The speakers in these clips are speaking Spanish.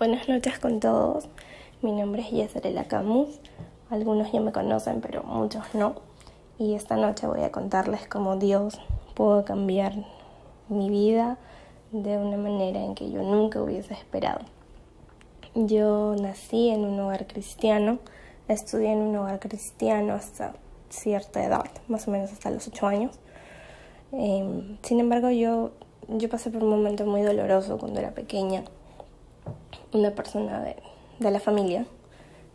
Buenas noches con todos. Mi nombre es Yesarela Camus. Algunos ya me conocen, pero muchos no. Y esta noche voy a contarles cómo Dios pudo cambiar mi vida de una manera en que yo nunca hubiese esperado. Yo nací en un hogar cristiano, estudié en un hogar cristiano hasta cierta edad, más o menos hasta los 8 años. Sin embargo, yo pasé por un momento muy doloroso cuando era pequeña. Una persona de la familia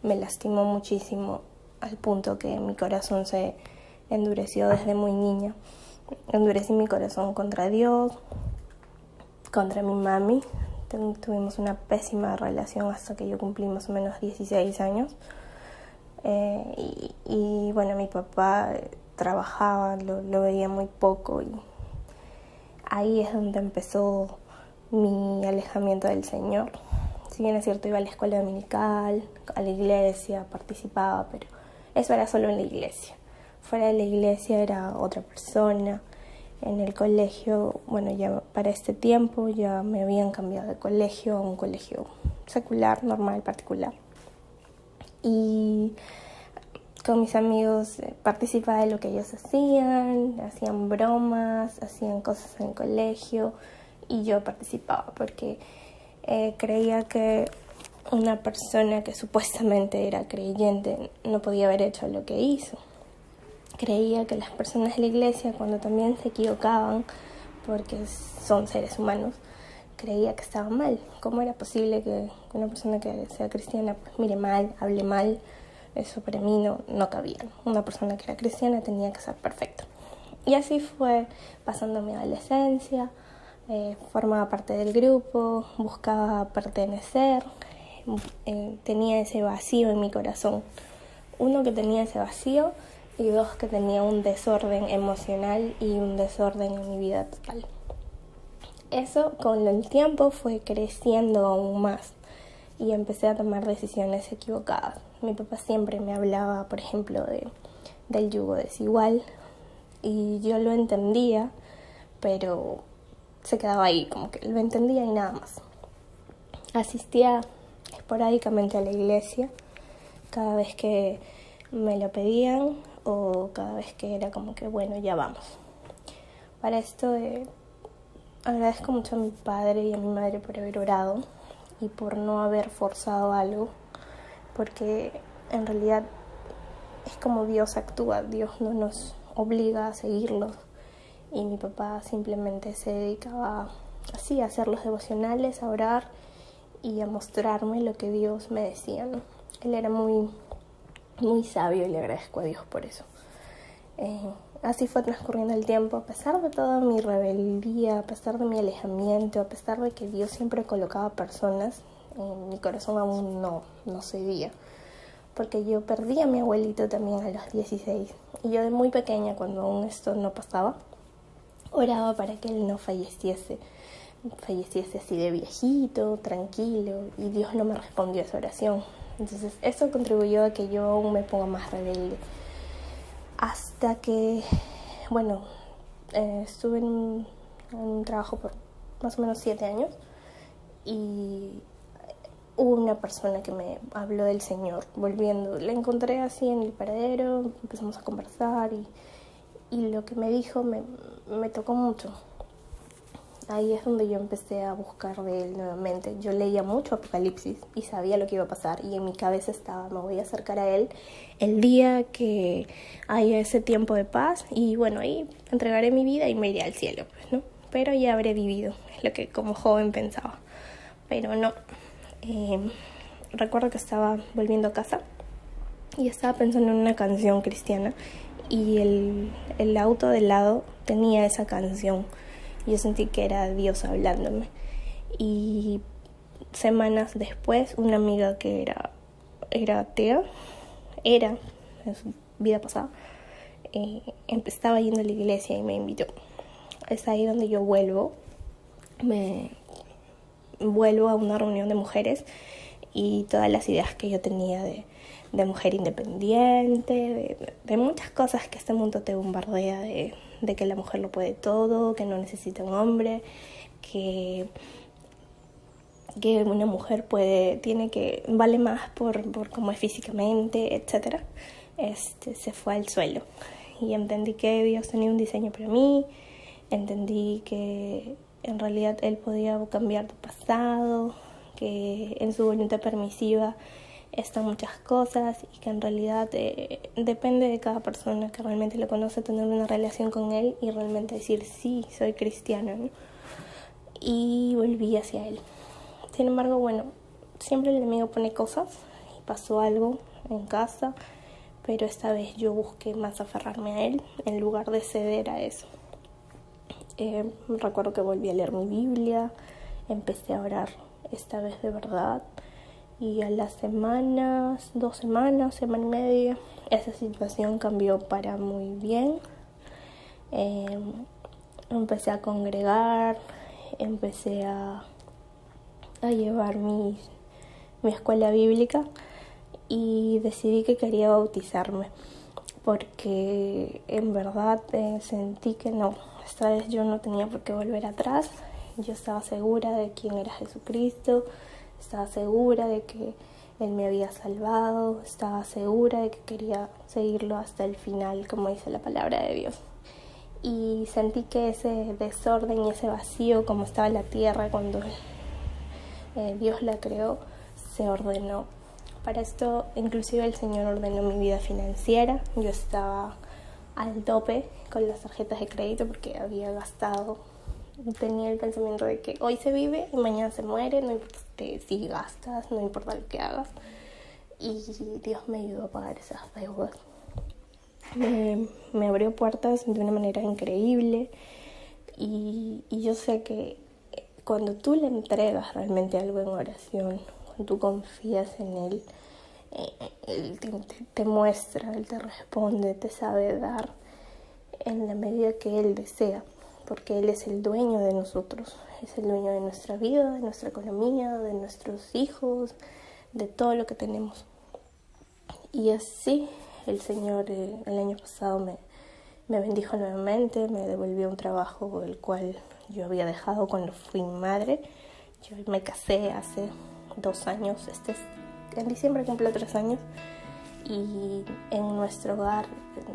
me lastimó muchísimo al punto que mi corazón se endureció desde muy niña. Endurecí mi corazón contra Dios, contra mi mami. Tuvimos una pésima relación hasta que yo cumplí más o menos 16 años. Y bueno, mi papá trabajaba, lo veía muy poco y ahí es donde empezó mi alejamiento del Señor. Si bien es cierto, iba a la escuela dominical, a la iglesia, participaba, pero eso era solo en la iglesia. Fuera de la iglesia era otra persona. En el colegio, bueno, ya para este tiempo ya me habían cambiado de colegio a un colegio secular, normal, particular. Y con mis amigos participaba de lo que ellos hacían bromas, hacían cosas en el colegio y yo participaba porque creía que una persona que supuestamente era creyente no podía haber hecho lo que hizo. Creía que las personas de la iglesia, cuando también se equivocaban, porque son seres humanos, creía que estaba mal. ¿Cómo era posible que una persona que sea cristiana pues, mire mal, hable mal? Eso para mí no cabía. Una persona que era cristiana tenía que ser perfecta. Y así fue pasando mi adolescencia. Formaba parte del grupo, buscaba pertenecer, tenía ese vacío en mi corazón. Uno, que tenía ese vacío, y dos, que tenía un desorden emocional y un desorden en mi vida total. Eso con el tiempo fue creciendo aún más y empecé a tomar decisiones equivocadas. Mi papá siempre me hablaba, por ejemplo, del yugo desigual y yo lo entendía, pero se quedaba ahí, como que lo entendía y nada más. Asistía esporádicamente a la iglesia cada vez que me lo pedían o cada vez que era como que bueno, ya vamos. Para esto agradezco mucho a mi padre y a mi madre por haber orado y por no haber forzado algo, porque en realidad es como Dios actúa. Dios no nos obliga a seguirlo. Y mi papá simplemente se dedicaba así a hacer los devocionales, a orar y a mostrarme lo que Dios me decía, ¿no? Él era muy, muy sabio y le agradezco a Dios por eso. Así fue transcurriendo el tiempo, a pesar de toda mi rebeldía, a pesar de mi alejamiento, a pesar de que Dios siempre colocaba personas, mi corazón aún no cedía. Porque yo perdí a mi abuelito también a los 16. Y yo de muy pequeña, cuando aún esto no pasaba, oraba para que él no falleciese así de viejito, tranquilo, y Dios no me respondió a esa oración. Entonces eso contribuyó a que yo aún me ponga más rebelde. Hasta que, bueno, estuve en un trabajo por más o menos 7 años y hubo una persona que me habló del Señor, volviendo. La encontré así en el paradero, empezamos a conversar y lo que me dijo me tocó mucho. Ahí es donde yo empecé a buscar de él nuevamente. Yo leía mucho Apocalipsis y sabía lo que iba a pasar y en mi cabeza estaba, me voy a acercar a él el día que haya ese tiempo de paz y bueno, ahí entregaré mi vida y me iré al cielo, pues, ¿no? Pero ya habré vivido, es lo que como joven pensaba. Pero no. Recuerdo que estaba volviendo a casa y estaba pensando en una canción cristiana y el auto de lado tenía esa canción. Yo sentí que era Dios hablándome. Y semanas después, una amiga que era atea, en su vida pasada, estaba yendo a la iglesia y me invitó. Es ahí donde yo vuelvo a una reunión de mujeres y todas las ideas que yo tenía de mujer independiente, de muchas cosas que este mundo te bombardea, de que la mujer lo puede todo, que no necesita un hombre, que que una mujer vale más por cómo es físicamente, etc. Se fue al suelo. Y entendí que Dios tenía un diseño para mí, entendí que en realidad Él podía cambiar tu pasado, que en su voluntad permisiva están muchas cosas y que en realidad depende de cada persona que realmente lo conoce tener una relación con Él y realmente decir sí, soy cristiana, ¿no? Y volví hacia Él. Sin embargo, bueno, siempre el enemigo pone cosas y pasó algo en casa, pero esta vez yo busqué más aferrarme a Él en lugar de ceder a eso. Recuerdo que volví a leer mi Biblia, empecé a orar esta vez de verdad y a las semanas, 2 semanas, semana y media, esa situación cambió para muy bien. Empecé a congregar, empecé a llevar mi escuela bíblica y decidí que quería bautizarme porque en verdad sentí que no, esta vez yo no tenía por qué volver atrás. Yo estaba segura de quién era Jesucristo, estaba segura de que Él me había salvado, estaba segura de que quería seguirlo hasta el final, como dice la palabra de Dios. Y sentí que ese desorden y ese vacío, como estaba la tierra cuando Dios la creó, se ordenó. Para esto, inclusive el Señor ordenó mi vida financiera. Yo estaba al tope con las tarjetas de crédito porque había gastado. Tenía el pensamiento de que hoy se vive y mañana se muere, no importa si gastas, no importa lo que hagas. Y Dios me ayudó a pagar esas deudas. Me abrió puertas de una manera increíble y yo sé que cuando tú le entregas realmente algo en oración, cuando tú confías en Él, Él te muestra, Él te responde, te sabe dar en la medida que Él desea, porque Él es el dueño de nosotros, es el dueño de nuestra vida, de nuestra economía, de nuestros hijos, de todo lo que tenemos. Y así el Señor el año pasado me bendijo nuevamente, me devolvió un trabajo el cual yo había dejado cuando fui madre. Yo me casé hace 2 años, en diciembre cumplo 3 años, y en nuestro hogar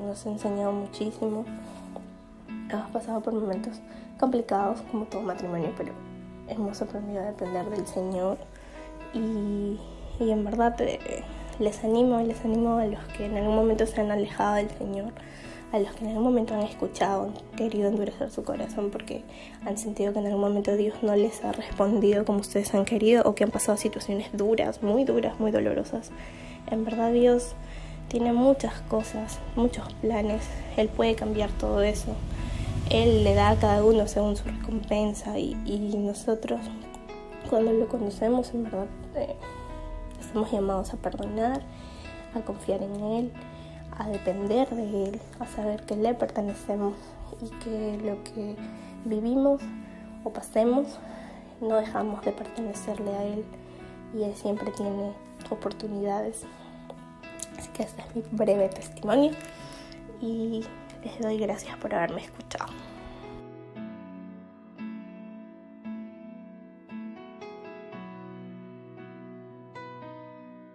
nos ha enseñado muchísimo. Hemos pasado por momentos complicados como todo matrimonio, pero hemos aprendido a depender del Señor y en verdad les animo a los que en algún momento se han alejado del Señor, a los que en algún momento han escuchado, han querido endurecer su corazón porque han sentido que en algún momento Dios no les ha respondido como ustedes han querido o que han pasado situaciones duras, muy dolorosas. En verdad Dios tiene muchas cosas, muchos planes, Él puede cambiar todo eso. Él le da a cada uno según su recompensa y nosotros cuando lo conocemos en verdad estamos llamados a perdonar, a confiar en Él, a depender de Él, a saber que le pertenecemos y que lo que vivimos o pasemos no dejamos de pertenecerle a Él y Él siempre tiene oportunidades. Así que este es mi breve testimonio y les doy gracias por haberme escuchado.